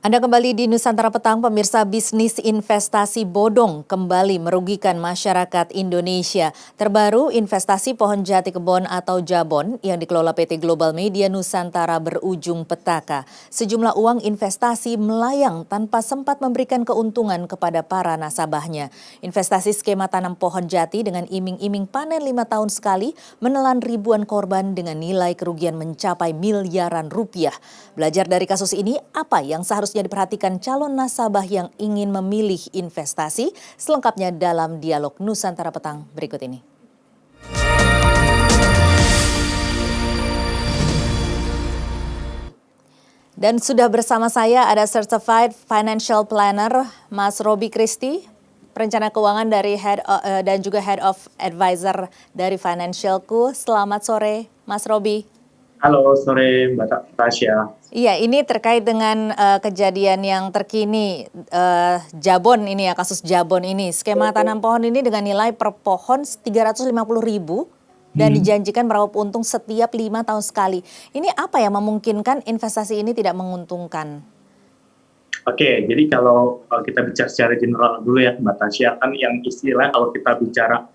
Anda kembali di Nusantara Petang, pemirsa. Bisnis investasi bodong kembali merugikan masyarakat Indonesia. Terbaru, investasi pohon jati kebon atau Jabon yang dikelola PT Global Media Nusantara berujung petaka. Sejumlah uang investasi melayang tanpa sempat memberikan keuntungan kepada para nasabahnya. Investasi skema tanam pohon jati dengan iming-iming panen 5 tahun sekali menelan ribuan korban dengan nilai kerugian mencapai miliaran rupiah. Belajar dari kasus ini, apa yang seharusnya diperhatikan calon nasabah yang ingin memilih investasi? Selengkapnya dalam dialog Nusantara Petang berikut ini. Dan sudah bersama saya ada Certified Financial Planner Mas Robi Kristi, perencana keuangan dari dan juga Head of Advisor dari Financialku. Selamat sore Mas Robi. Halo sore Mbak Tasya. Iya, ini terkait dengan kejadian yang terkini Jabon ini ya, kasus Jabon ini. Skema tanam pohon ini dengan nilai per pohon 350.000 dan dijanjikan meraup untung setiap 5 tahun sekali. Ini apa yang memungkinkan investasi ini tidak menguntungkan? Oke, jadi kalau kita bicara secara general dulu ya Mbak Tasya, kan yang istilah kalau kita bicara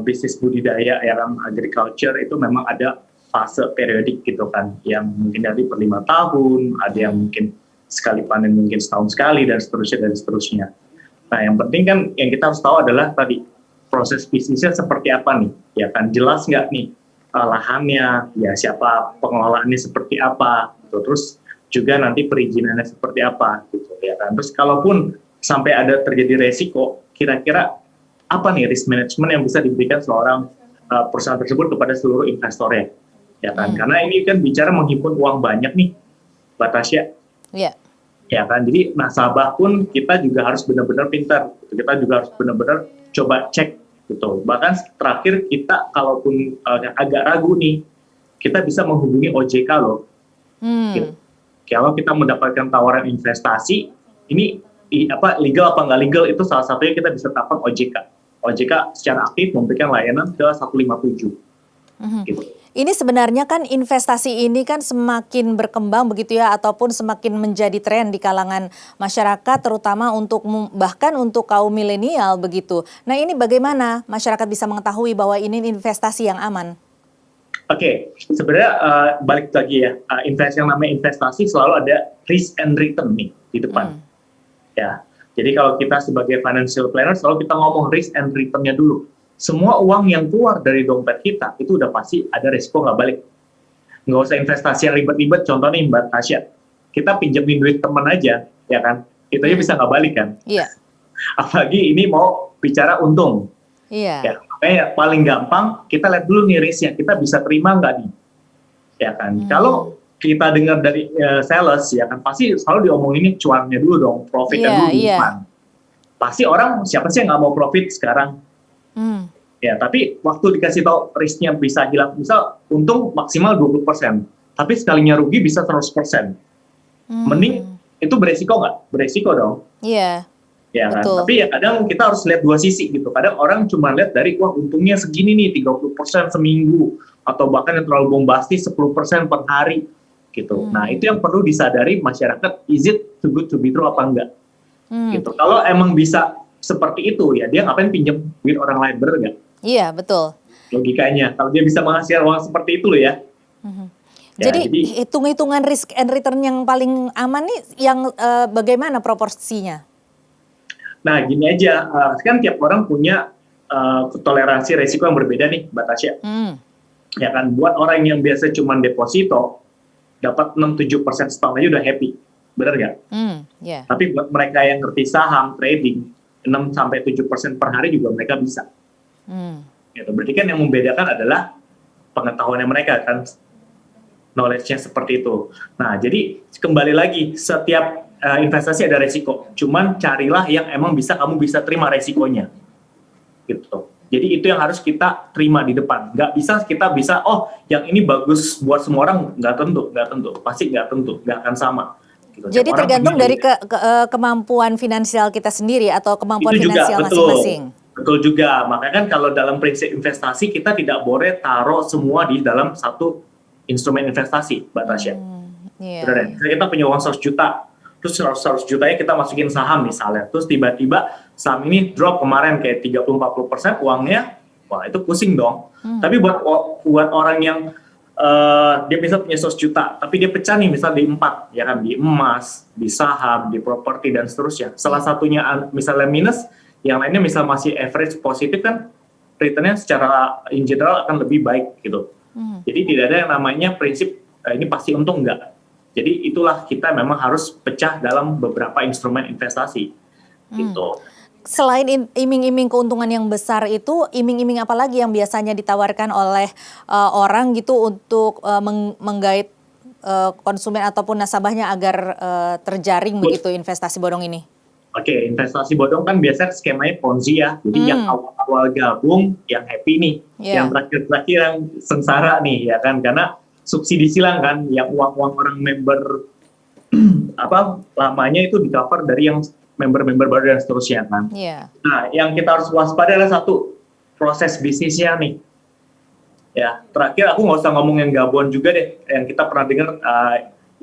bisnis budidaya yang agriculture itu memang ada fase periodik gitu kan, yang mungkin dari per 5 tahun, ada yang mungkin sekali panen mungkin setahun sekali dan seterusnya. Nah yang penting kan yang kita harus tahu adalah tadi proses bisnisnya seperti apa nih, ya kan, jelas nggak nih lahannya, ya siapa pengelolaannya seperti apa, gitu. Terus juga nanti perizinannya seperti apa gitu ya kan. Terus kalaupun sampai ada terjadi resiko, kira-kira apa nih risk management yang bisa diberikan seorang perusahaan tersebut kepada seluruh investornya. Ya kan, karena ini kan bicara menghimpun uang banyak nih, Mbak Tasya. Iya. Ya kan, jadi nasabah pun kita juga harus benar-benar pintar. Kita juga harus benar-benar coba cek gitu. Bahkan terakhir kita kalaupun agak ragu nih, kita bisa menghubungi OJK loh. Gitu. Kalau kita mendapatkan tawaran investasi, ini legal apa nggak legal, itu salah satunya kita bisa telepon OJK. OJK secara aktif memberikan layanan ke 157. Gitu. Ini sebenarnya kan investasi ini kan semakin berkembang begitu ya, ataupun semakin menjadi tren di kalangan masyarakat, terutama bahkan untuk kaum milenial begitu. Nah ini bagaimana masyarakat bisa mengetahui bahwa ini investasi yang aman? Oke, sebenarnya balik lagi ya, yang namanya investasi selalu ada risk and return nih di depan. Ya, jadi kalau kita sebagai financial planner selalu kita ngomong risk and return-nya dulu. Semua uang yang keluar dari dompet kita itu udah pasti ada risiko nggak balik. Nggak usah investasi yang ribet-ribet. Contoh nih Mbak Tasya, kita pinjemin duit teman aja, ya kan? Itu aja bisa nggak balik kan? Iya. Apalagi ini mau bicara untung. Iya. Ya, makanya paling gampang kita lihat dulu nih risknya, kita bisa terima nggak nih? Ya kan? Kalau kita dengar dari sales, ya kan pasti selalu diomongin cuannya dulu dong, profitnya dulu di depan. Pasti orang siapa sih yang nggak mau profit sekarang? Ya, tapi waktu dikasih tahu risknya bisa hilang, misal untung maksimal 20%, tapi sekalinya rugi bisa 100%. Mending itu beresiko nggak? Beresiko dong. Iya. Ya kan? Tapi ya kadang kita harus lihat dua sisi gitu. Kadang orang cuma lihat dari wah untungnya segini nih, 30% seminggu, atau bahkan yang terlalu bombastis 10% per hari gitu. Nah, itu yang perlu disadari masyarakat, is it too good to be true apa enggak? Gitu. Kalau emang bisa seperti itu ya dia ngapain pinjam duit orang lain, bener nggak? Iya, betul. Logikanya, kalau dia bisa menghasilkan uang seperti itu loh ya. Jadi hitung-hitungan risk and return yang paling aman nih yang bagaimana proporsinya? Nah gini aja, kan tiap orang punya toleransi resiko yang berbeda nih Mbak Tasya. Ya kan, buat orang yang biasa cuma deposito, dapat 6-7% setahun aja udah happy, bener nggak? Tapi buat mereka yang ngerti saham, trading, 6-7% per hari juga mereka bisa. Gitu. Berarti kan yang membedakan adalah pengetahuannya mereka kan, knowledge-nya seperti itu. Nah jadi kembali lagi, setiap investasi ada resiko, cuman carilah yang emang kamu bisa terima resikonya gitu. Jadi itu yang harus kita terima di depan. Nggak bisa oh yang ini bagus buat semua orang, nggak tentu, pasti nggak tentu, nggak akan sama. Gitu. Jadi tergantung dari kemampuan finansial kita sendiri atau kemampuan itu juga, finansial masing-masing. Betul juga, makanya kan kalau dalam prinsip investasi kita tidak boleh taruh semua di dalam satu instrumen investasi, Mbak Tasya. Kita punya uang 100 juta, terus 100 jutanya kita masukin saham misalnya, terus tiba-tiba saham ini drop kemarin kayak 30-40% uangnya, wah itu pusing dong. Tapi buat orang yang dia bisa punya 100 juta, tapi dia pecah nih misal di 4, ya kan, di emas, di saham, di properti dan seterusnya. Salah satunya misalnya minus, yang lainnya misal masih average positif kan, returnnya secara in general akan lebih baik gitu. Jadi tidak ada yang namanya prinsip ini pasti untung enggak. Jadi itulah kita memang harus pecah dalam beberapa instrumen investasi gitu. Selain iming-iming keuntungan yang besar itu, iming-iming apa lagi yang biasanya ditawarkan oleh orang gitu untuk menggait konsumen ataupun nasabahnya agar terjaring begitu investasi bodong ini? Oke, investasi bodong kan biasanya skemanya Ponzi ya. Jadi yang awal-awal gabung, yang happy nih. Yang terakhir-terakhir yang sengsara nih, ya kan. Karena subsidi silang kan, yang uang-uang orang member lamanya itu di-cover dari yang member-member baru dan seterusnya kan. Nah, yang kita harus waspada adalah satu, proses bisnisnya nih. Ya, terakhir aku nggak usah ngomong yang Gabon juga deh, yang kita pernah dengar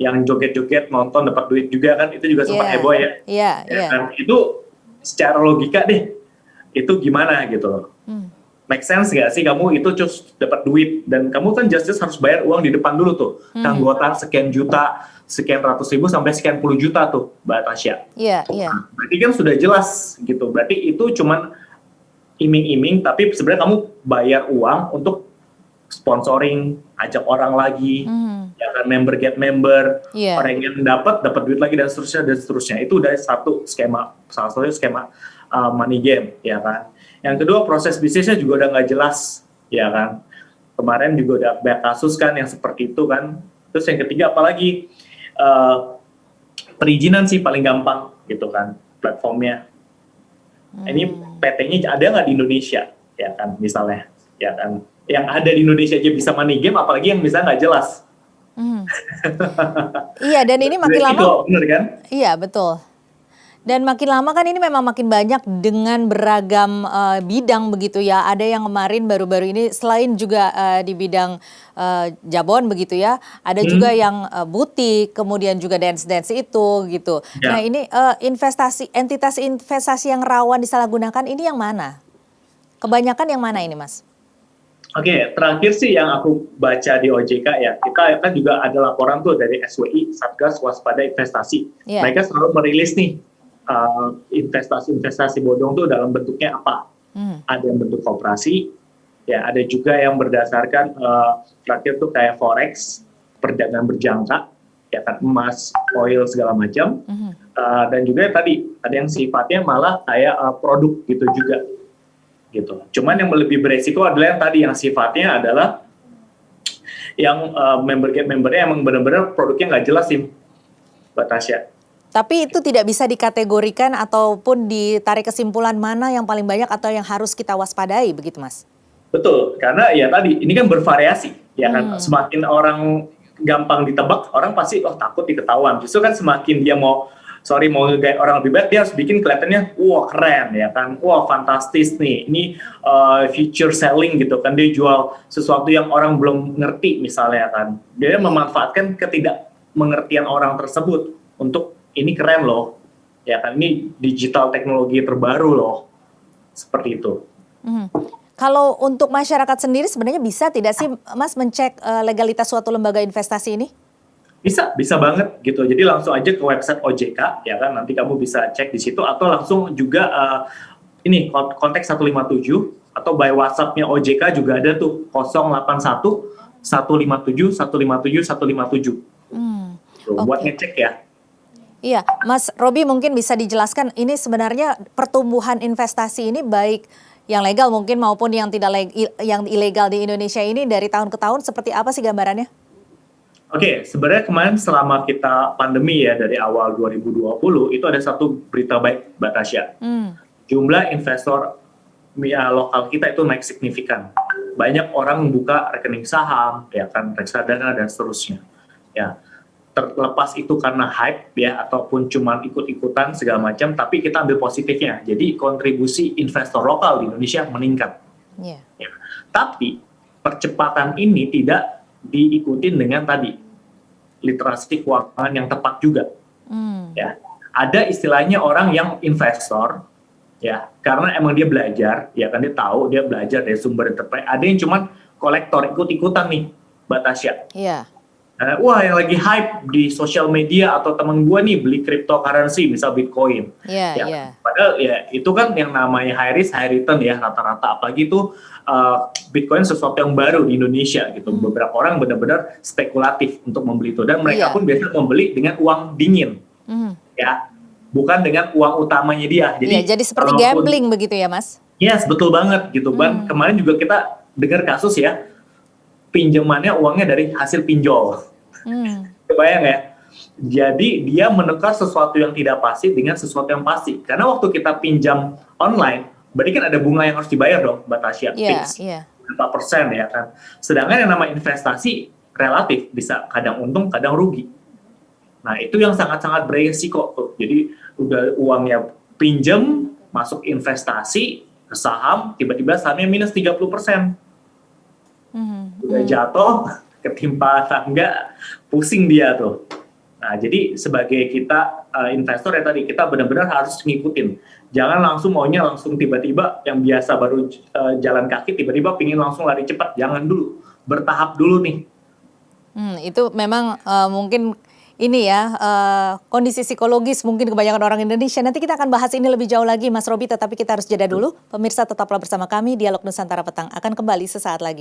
yang joget-joget nonton dapat duit juga kan, itu juga sempat heboh ya. Dan itu secara logika deh, itu gimana gitu loh. Make sense nggak sih kamu itu just dapat duit dan kamu kan just harus bayar uang di depan dulu tuh, keanggotaan sekian juta, sekian ratus ribu sampai sekian puluh juta tuh, Mbak Tasya. Nah, berarti kan sudah jelas gitu. Berarti itu cuman iming-iming, tapi sebenarnya kamu bayar uang untuk sponsoring, ajak orang lagi, ya kan, member get member, orang yang dapat duit lagi dan seterusnya. Itu udah salah satu skema money game, ya kan. Yang kedua, proses bisnisnya juga udah nggak jelas, ya kan. Kemarin juga udah banyak kasus kan yang seperti itu kan. Terus yang ketiga apalagi perizinan sih paling gampang gitu kan platformnya. Ini PT-nya ada nggak di Indonesia, ya kan misalnya, ya kan. Yang ada di Indonesia aja bisa money game, apalagi yang misalnya nggak jelas. Iya, dan ini makin lama. Bener kan? Iya, betul. Dan makin lama kan ini memang makin banyak dengan beragam bidang begitu ya. Ada yang kemarin baru-baru ini selain juga di bidang Jabon begitu ya, ada juga yang butik, kemudian juga dance itu gitu. Nah ini entitas investasi yang rawan disalahgunakan ini yang mana? Kebanyakan yang mana ini, Mas? Oke, terakhir sih yang aku baca di OJK ya, kita kan juga ada laporan tuh dari SWI, Satgas Waspada Investasi. Mereka selalu merilis nih investasi bodong tuh dalam bentuknya apa. Ada yang bentuk koperasi, ya ada juga yang berdasarkan terakhir tuh kayak forex, perdagangan berjangka, ya kan emas, oil segala macam. Dan juga tadi ada yang sifatnya malah kayak produk gitu juga. Gitu. Cuman yang lebih beresiko adalah yang tadi yang sifatnya adalah yang membernya emang benar-benar produknya nggak jelas sih, Mbak Tasya. Tapi itu tidak bisa dikategorikan ataupun ditarik kesimpulan mana yang paling banyak atau yang harus kita waspadai, begitu Mas? Betul, karena ya tadi ini kan bervariasi, ya kan. Semakin orang gampang ditebak, orang pasti takut diketahuan. Justru kan semakin dia mau ngegait orang lebih baik, dia harus bikin kelihatannya wah keren ya kan, wah fantastis nih, ini future selling gitu kan, dia jual sesuatu yang orang belum ngerti misalnya kan, dia memanfaatkan ketidakmengertian orang tersebut untuk ini keren loh, ya kan, ini digital teknologi terbaru loh, seperti itu. Kalau untuk masyarakat sendiri sebenarnya bisa tidak sih Mas mencek legalitas suatu lembaga investasi ini? Bisa banget gitu. Jadi langsung aja ke website OJK, ya kan. Nanti kamu bisa cek di situ atau langsung juga ini kontak 157 atau by WhatsApp-nya OJK juga ada tuh 081 157 157 157. Buat ngecek ya. Iya, Mas Robi mungkin bisa dijelaskan ini sebenarnya pertumbuhan investasi ini baik yang legal mungkin maupun yang yang ilegal di Indonesia ini dari tahun ke tahun seperti apa sih gambarannya? Oke, sebenarnya kemarin selama kita pandemi ya dari awal 2020 itu ada satu berita baik, Mbak Tasya. Jumlah investor lokal kita itu naik signifikan. Banyak orang membuka rekening saham, ya kan, reksadana dan seterusnya. Ya, terlepas itu karena hype ya ataupun cuma ikut-ikutan segala macam, tapi kita ambil positifnya. Jadi kontribusi investor lokal di Indonesia meningkat. Ya. Tapi percepatan ini tidak diikutin dengan tadi literasi keuangan yang tepat juga. Ya, ada istilahnya orang yang investor, ya, karena emang dia belajar, ya kan dia tahu dia belajar dari sumber yang terbaik. Ada yang cuman kolektor ikut-ikutan nih, Mbak Tasya. Iya. Wah, yang lagi hype di sosial media atau temen gue nih beli cryptocurrency, misal Bitcoin. Iya, Ya, iya. padahal ya itu kan yang namanya high risk, high return ya rata-rata. Apalagi itu Bitcoin sesuatu yang baru di Indonesia gitu. Beberapa orang benar-benar spekulatif untuk membeli itu dan mereka Iya. pun biasa membeli dengan uang dingin, ya, bukan dengan uang utamanya dia. Iya, jadi seperti kalaupun- gambling begitu ya, Mas? Yes, betul banget gitu. Kemarin juga kita dengar kasus ya, pinjamannya uangnya dari hasil pinjol. Kebayang ya? Jadi dia menukar sesuatu yang tidak pasti dengan sesuatu yang pasti. Karena waktu kita pinjam online, berarti kan ada bunga yang harus dibayar dong, Mbak Tasya, Iya, fix. iya. Berapa persen ya kan? Sedangkan yang nama investasi relatif, bisa kadang untung, kadang rugi. Nah, itu yang sangat-sangat beresiko tuh. Jadi udah uangnya pinjem, masuk investasi, ke saham, tiba-tiba sahamnya minus 30%. Udah jatuh, ketimpa tangga, pusing dia tuh. Nah, jadi sebagai kita investor ya tadi, kita benar-benar harus ngikutin. Jangan langsung maunya langsung tiba-tiba yang biasa baru jalan kaki, tiba-tiba pingin langsung lari cepat. Jangan dulu, bertahap dulu nih. Itu memang mungkin ini ya, kondisi psikologis mungkin kebanyakan orang Indonesia. Nanti kita akan bahas ini lebih jauh lagi, Mas Roby, tetapi kita harus jeda dulu. Pemirsa tetaplah bersama kami, Dialog Nusantara Petang akan kembali sesaat lagi.